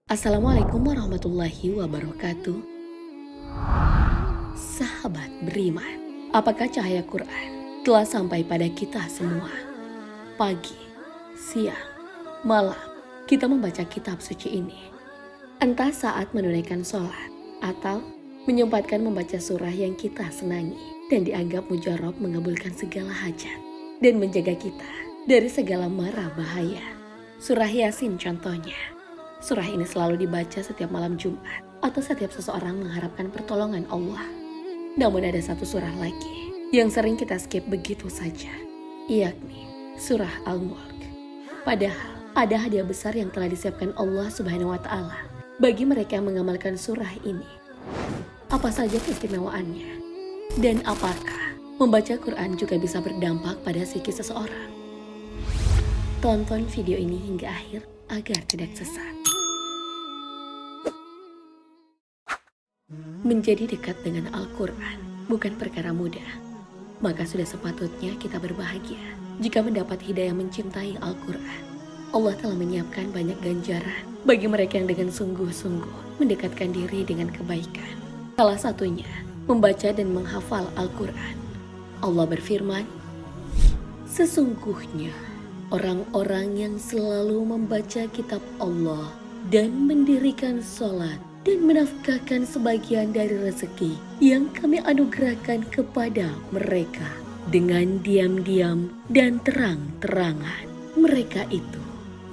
Assalamualaikum warahmatullahi wabarakatuh. Sahabat beriman, apakah cahaya Quran telah sampai pada kita semua? Pagi, siang, malam, kita membaca kitab suci ini. Entah saat menunaikan sholat atau menyempatkan membaca surah yang kita senangi dan dianggap mujarab mengabulkan segala hajat dan menjaga kita dari segala mara bahaya. Surah Yasin contohnya. Surah ini selalu dibaca setiap malam Jumat atau setiap seseorang mengharapkan pertolongan Allah. Namun ada satu surah lagi yang sering kita skip begitu saja, yakni surah Al-Mulk. Padahal ada hadiah besar yang telah disiapkan Allah Subhanahu wa Ta'ala bagi mereka yang mengamalkan surah ini. Apa saja keistimewaannya? Dan apakah membaca Quran juga bisa berdampak pada psikis seseorang? Tonton video ini hingga akhir agar tidak sesat. Menjadi dekat dengan Al-Quran bukan perkara mudah. Maka sudah sepatutnya kita berbahagia jika mendapat hidayah mencintai Al-Quran. Allah telah menyiapkan banyak ganjaran bagi mereka yang dengan sungguh-sungguh mendekatkan diri dengan kebaikan. Salah satunya, membaca dan menghafal Al-Quran. Allah berfirman, "Sesungguhnya orang-orang yang selalu membaca kitab Allah dan mendirikan sholat dan menafkahkan sebagian dari rezeki yang kami anugerahkan kepada mereka dengan diam-diam dan terang-terangan. Mereka itu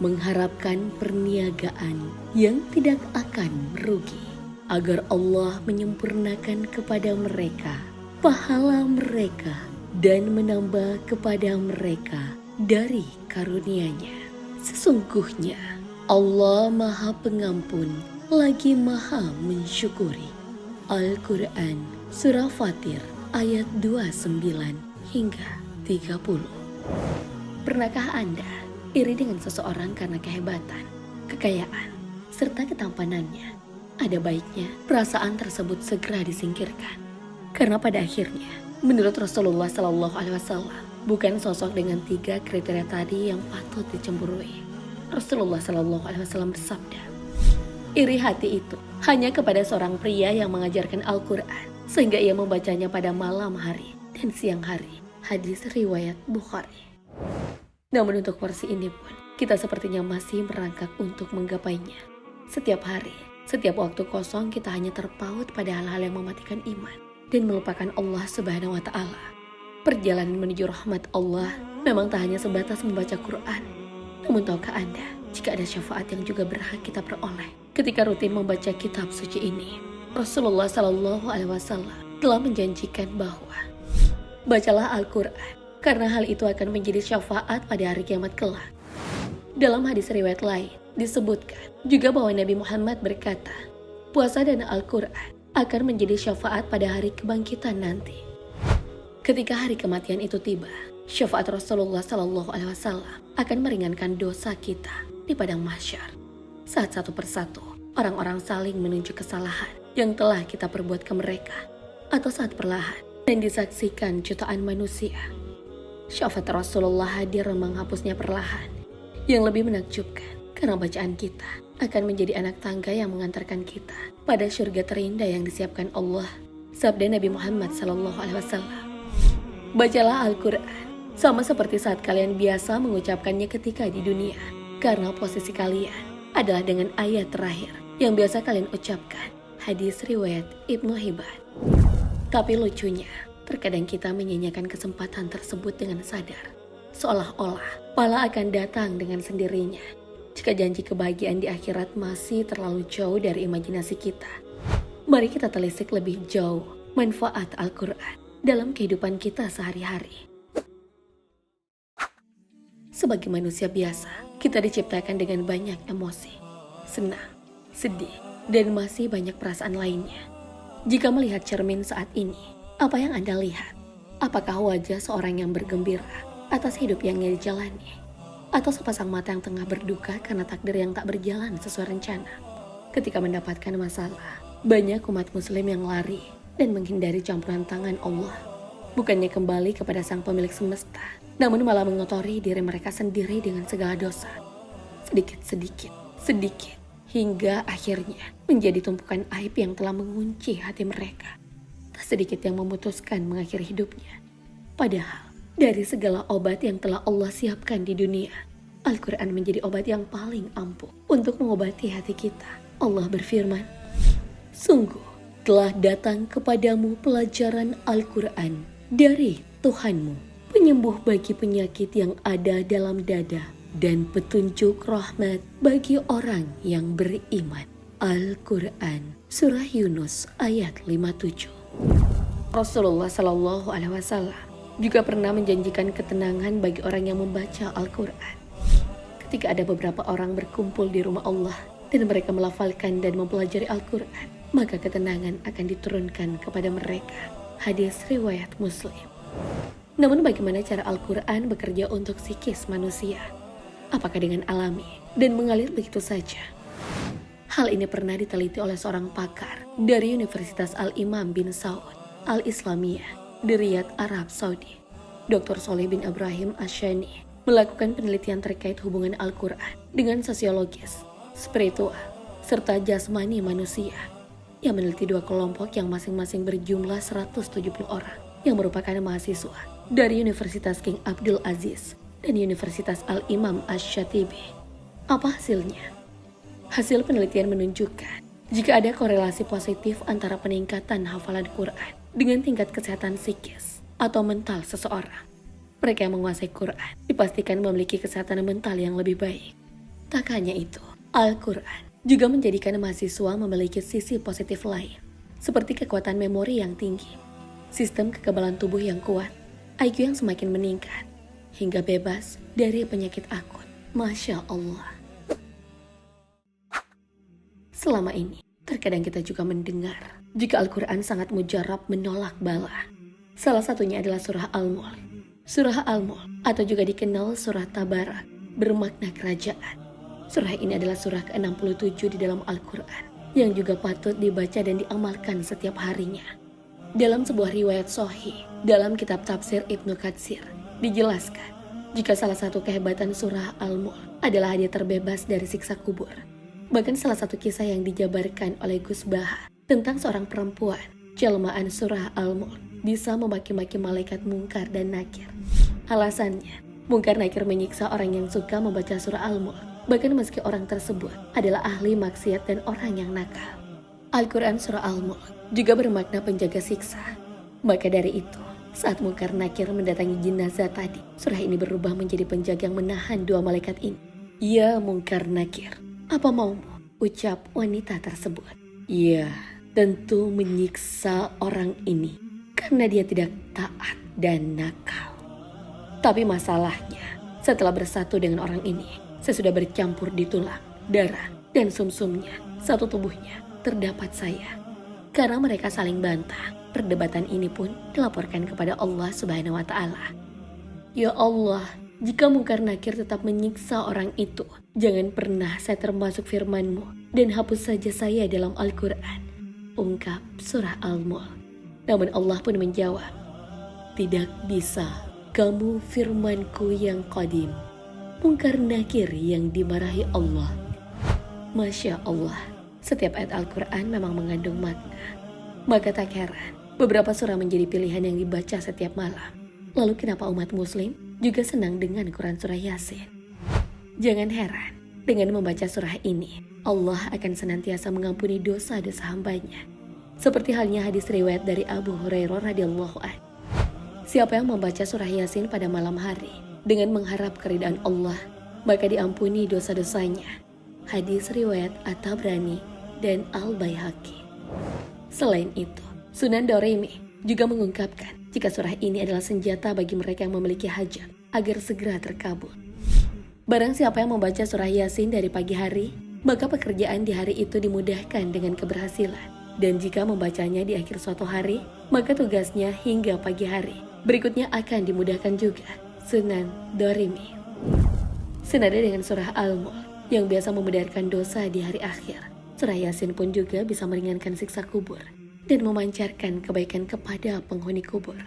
mengharapkan perniagaan yang tidak akan merugi, agar Allah menyempurnakan kepada mereka pahala mereka dan menambah kepada mereka dari karunia-Nya. Sesungguhnya Allah Maha Pengampun lagi Maha Mensyukuri." Al-Quran Surah Fatir ayat 29 hingga 30. Pernahkah Anda iri dengan seseorang karena kehebatan, kekayaan, serta ketampanannya? Ada baiknya perasaan tersebut segera disingkirkan. Karena pada akhirnya, menurut Rasulullah SAW, bukan sosok dengan 3 kriteria tadi yang patut dicemburui. Rasulullah SAW bersabda, "Iri hati itu hanya kepada seorang pria yang mengajarkan Al-Quran sehingga ia membacanya pada malam hari dan siang hari." Hadis riwayat Bukhari. Namun untuk porsi ini pun, kita sepertinya masih merangkak untuk menggapainya. Setiap hari, setiap waktu kosong kita hanya terpaut pada hal-hal yang mematikan iman dan melupakan Allah Subhanahu wa Ta'ala. Perjalanan menuju rahmat Allah memang tak hanya sebatas membaca Quran. Namun tahukah Anda, jika ada syafaat yang juga berhak kita peroleh ketika rutin membaca kitab suci ini? Rasulullah SAW telah menjanjikan bahwa bacalah Al-Quran karena hal itu akan menjadi syafaat pada hari kiamat kelak. Dalam hadis riwayat lain disebutkan juga bahwa Nabi Muhammad berkata, puasa dan Al-Quran akan menjadi syafaat pada hari kebangkitan nanti. Ketika hari kematian itu tiba, syafaat Rasulullah SAW akan meringankan dosa kita di padang mahsyar. Saat satu persatu, orang-orang saling menunjuk kesalahan yang telah kita perbuat ke mereka, atau saat perlahan dan disaksikan jutaan manusia, syafaat Rasulullah hadir menghapusnya perlahan. Yang lebih menakjubkan, karena bacaan kita akan menjadi anak tangga yang mengantarkan kita pada surga terindah yang disiapkan Allah. Sabda Nabi Muhammad SAW, "Bacalah Al-Quran sama seperti saat kalian biasa mengucapkannya ketika di dunia, karena posisi kalian adalah dengan ayat terakhir yang biasa kalian ucapkan." Hadis riwayat Ibnu Hibban. Tapi lucunya, terkadang kita menyanyiakan kesempatan tersebut dengan sadar, seolah-olah pahala akan datang dengan sendirinya jika janji kebahagiaan di akhirat masih terlalu jauh dari imajinasi kita. Mari kita telisik lebih jauh manfaat Al-Quran dalam kehidupan kita sehari-hari. Sebagai manusia biasa, kita diciptakan dengan banyak emosi, senang, sedih, dan masih banyak perasaan lainnya. Jika melihat cermin saat ini, apa yang Anda lihat? Apakah wajah seorang yang bergembira atas hidup yang ia jalani? Atau sepasang mata yang tengah berduka karena takdir yang tak berjalan sesuai rencana? Ketika mendapatkan masalah, banyak umat muslim yang lari dan menghindari campuran tangan Allah. Bukannya kembali kepada sang pemilik semesta, namun malah mengotori diri mereka sendiri dengan segala dosa. Sedikit hingga akhirnya menjadi tumpukan aib yang telah mengunci hati mereka. Tak sedikit yang memutuskan mengakhiri hidupnya. Padahal dari segala obat yang telah Allah siapkan di dunia, Al-Quran menjadi obat yang paling ampuh untuk mengobati hati kita. Allah berfirman, "Sungguh telah datang kepadamu pelajaran Al-Quran dari Tuhanmu, penyembuh bagi penyakit yang ada dalam dada, dan petunjuk rahmat bagi orang yang beriman." Al-Quran Surah Yunus ayat 57. Rasulullah Shallallahu Alaihi Wasallam juga pernah menjanjikan ketenangan bagi orang yang membaca Al-Quran. Ketika ada beberapa orang berkumpul di rumah Allah dan mereka melafalkan dan mempelajari Al-Quran, maka ketenangan akan diturunkan kepada mereka. Hadis riwayat Muslim. Namun bagaimana cara Al-Quran bekerja untuk psikis manusia? Apakah dengan alami dan mengalir begitu saja? Hal ini pernah diteliti oleh seorang pakar dari Universitas Al-Imam bin Saud Al-Islamiyah di Riyadh, Arab Saudi. Dr. Soleh bin Ibrahim Asyani melakukan penelitian terkait hubungan Al-Quran dengan sosiologis, spiritual, serta jasmani manusia. Yang meneliti dua kelompok yang masing-masing berjumlah 170 orang yang merupakan mahasiswa dari Universitas King Abdul Aziz dan Universitas Al-Imam Ash-Shatibi. Apa hasilnya? Hasil penelitian menunjukkan jika ada korelasi positif antara peningkatan hafalan Quran dengan tingkat kesehatan psikis atau mental seseorang. Mereka yang menguasai Quran dipastikan memiliki kesehatan mental yang lebih baik. Tak hanya itu, Al-Quran juga menjadikan mahasiswa memiliki sisi positif lain, seperti kekuatan memori yang tinggi, sistem kekebalan tubuh yang kuat, IQ yang semakin meningkat, hingga bebas dari penyakit akut. Masya Allah. Selama ini, terkadang kita juga mendengar jika Al-Quran sangat mujarab menolak bala. Salah satunya adalah surah Al-Mulk. Surah Al-Mulk atau juga dikenal surah Tabarak bermakna kerajaan. Surah ini adalah surah ke-67 di dalam Al-Quran yang juga patut dibaca dan diamalkan setiap harinya. Dalam sebuah riwayat sahih dalam kitab tafsir Ibnu Katsir dijelaskan jika salah satu kehebatan surah Al-Mulk adalah dia terbebas dari siksa kubur. Bahkan salah satu kisah yang dijabarkan oleh Gus Baha tentang seorang perempuan jelmaan surah Al-Mulk bisa memaki-maki malaikat Mungkar dan Nakir. Alasannya, Mungkar Nakir menyiksa orang yang suka membaca surah Al-Mulk, bahkan meski orang tersebut adalah ahli maksiat dan orang yang nakal. Al-Quran surah Al-Mulk juga bermakna penjaga siksa. Maka dari itu, saat Mungkar Nakir mendatangi jenazah tadi, surah ini berubah menjadi penjaga yang menahan dua malaikat ini. "Ya Mungkar Nakir, apa maumu?" ucap wanita tersebut. "Ya, tentu menyiksa orang ini karena dia tidak taat dan nakal. Tapi masalahnya, setelah bersatu dengan orang ini, saya sudah bercampur di tulang, darah, dan sumsumnya. Satu tubuhnya terdapat saya." Karena mereka saling bantah, perdebatan ini pun dilaporkan kepada Allah Subhanahu wa Ta'ala. "Ya Allah, jika Mungkar Nakir tetap menyiksa orang itu, jangan pernah saya termasuk firman-Mu dan hapus saja saya dalam Al-Quran," ungkap surah Al-Mulk. Namun Allah pun menjawab, "Tidak bisa, kamu firman-Ku yang qadim, Mungkar Nakir yang dimarahi Allah." Masya Allah, setiap ayat Al-Quran memang mengandung makna. Maka tak heran, beberapa surah menjadi pilihan yang dibaca setiap malam. Lalu kenapa umat muslim juga senang dengan Quran surah Yasin? Jangan heran, dengan membaca surah ini, Allah akan senantiasa mengampuni dosa-dosa hambanya. Seperti halnya hadis riwayat dari Abu Hurairah radhiyallahu anhu. Siapa yang membaca surah Yasin pada malam hari dengan mengharap keridaan Allah, maka diampuni dosa-dosanya. Hadis riwayat At-Tabrani dan Al-Baihaqi. Selain itu, Sunan Darimi juga mengungkapkan jika surah ini adalah senjata bagi mereka yang memiliki hajat agar segera terkabul. Barang siapa yang membaca surah Yasin dari pagi hari, maka pekerjaan di hari itu dimudahkan dengan keberhasilan. Dan jika membacanya di akhir suatu hari, maka tugasnya hingga pagi hari berikutnya akan dimudahkan juga. Sunan Darimi. Senada dengan surah Al-Mulk yang biasa memudahkan dosa di hari akhir, surah Yasin pun juga bisa meringankan siksa kubur dan memancarkan kebaikan kepada penghuni kubur.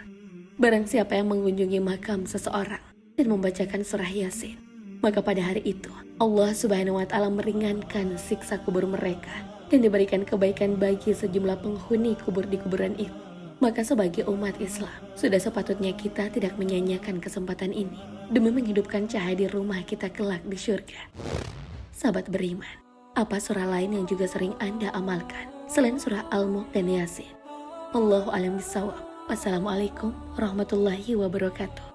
Barang siapa yang mengunjungi makam seseorang dan membacakan surah Yasin, Maka pada hari itu, Allah Subhanahu wa Ta'ala meringankan siksa kubur mereka dan diberikan kebaikan bagi sejumlah penghuni kubur di kuburan itu. Maka sebagai umat Islam, sudah sepatutnya kita tidak menyanyiakan kesempatan ini demi menghidupkan cahaya di rumah kita kelak di surga. Sahabat beriman, apa surah lain yang juga sering Anda amalkan selain surah Al-Mulk dan Yasin? Allahu a'lam bishawab. Wassalamualaikum warahmatullahi wabarakatuh.